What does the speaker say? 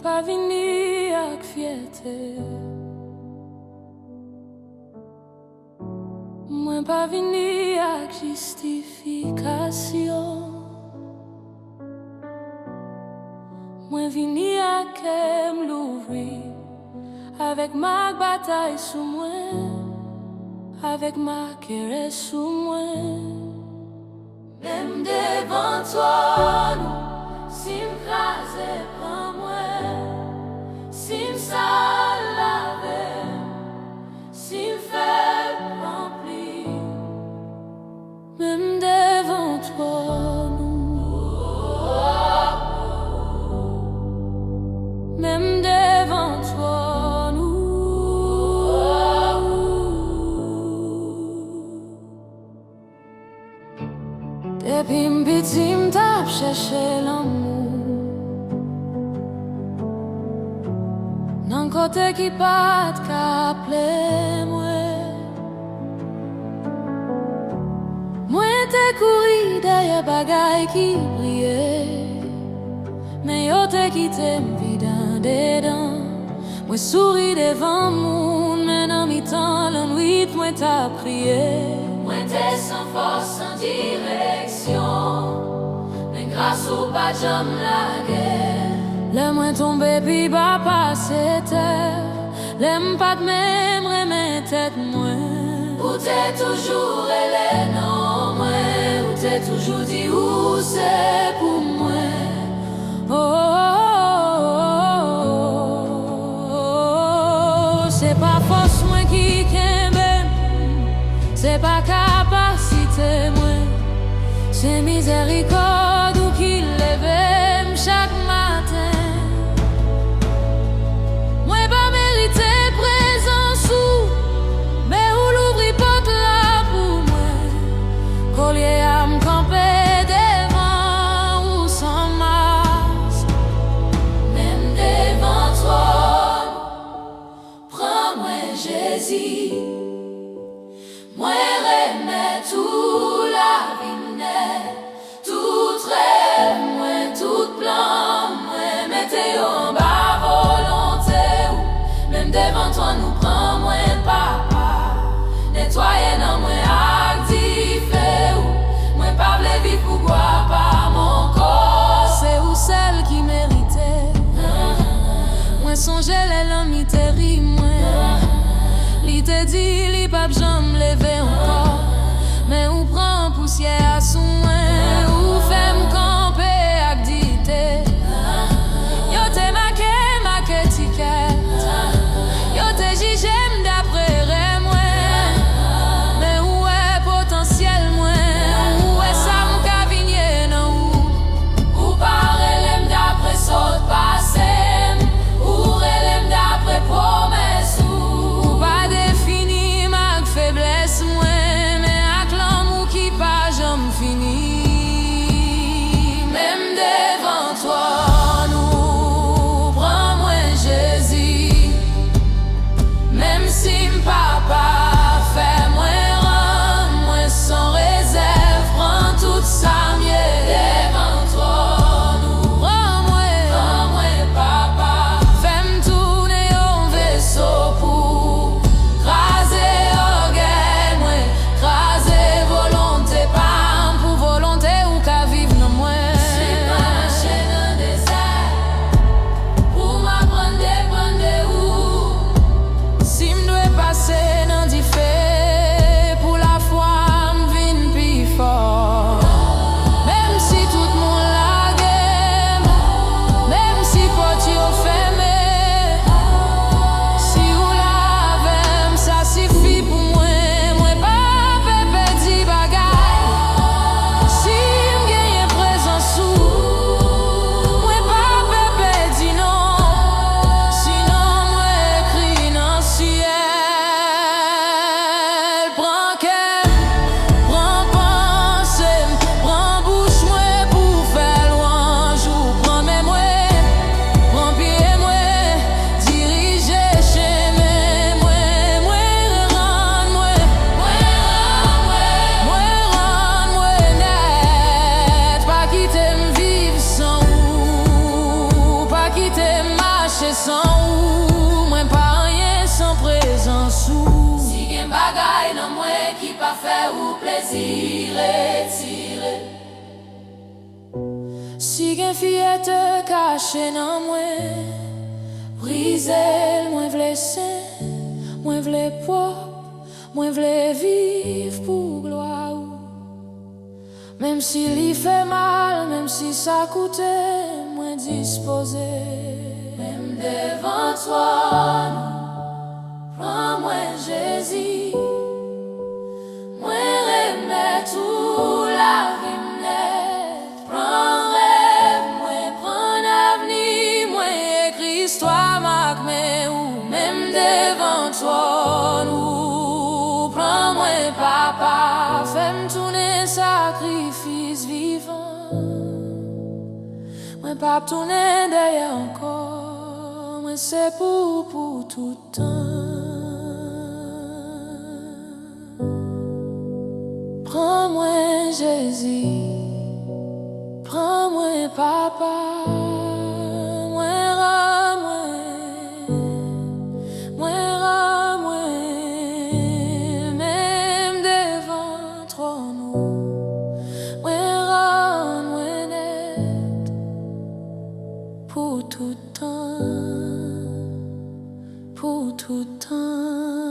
pas vini avec fierté, moi pas vini avec justification, moi vini avec l'ouvrir, avec ma bataille sous moi, avec ma caresse sous moi. Même devant toi, nous, si m'crase prends moi, si m'salave, si m'fait remplir. Même devant toi, nous, même devant toi, depuis m'piti m'tap cherché l'amour nan côté qui pas t'appelé moi t'ai couru derrière bagaille qui brillait, mais yo t'ai quitté m'vide dedans. Moi souris devant moun, mais dans mi-temps la nuit moi t'as prié. Moi t'es sans force, sans direction, mais grâce au pas j'aime la guerre. Le moins tombé puis pas passer terre, l'aime pas de même remet tête moi. Ou t'es toujours elle non moi, ou t'es toujours dit où c'est pour moi. Oh, oh, oh, oh, c'est pas force moi qui m'aime, c'est pas capacité moi, c'est miséricorde ou qui lève chaque matin. Moi pas mérité présence ou, mais ou l'ouvri porte là pour moi. Collier à m'camper devant ou sans masque. Même devant toi, prends-moi Jésus. Moi remets tout la vie, toute tire. Si gen fillette caché dans moi, brisel, moi vle saint, moi vle propre, moi vle vivre pour gloire. Même si li fait mal, même si ça coûte, moi disposé. Même devant toi, prends-moi Jésus. Moi remets tout la vie net. Prends rêve, moi prends avenir, moi écris histoire marque mais ou même devant toi nous. Prends-moi papa, fais-moi tourner sacrifice vivant. Moi pas tourner derrière encore, moi c'est pour tout temps. Prends-moi Jésus, prends-moi papa, moi rends-moi, même devant trône, moi rends-moi net pour tout temps, pour tout temps.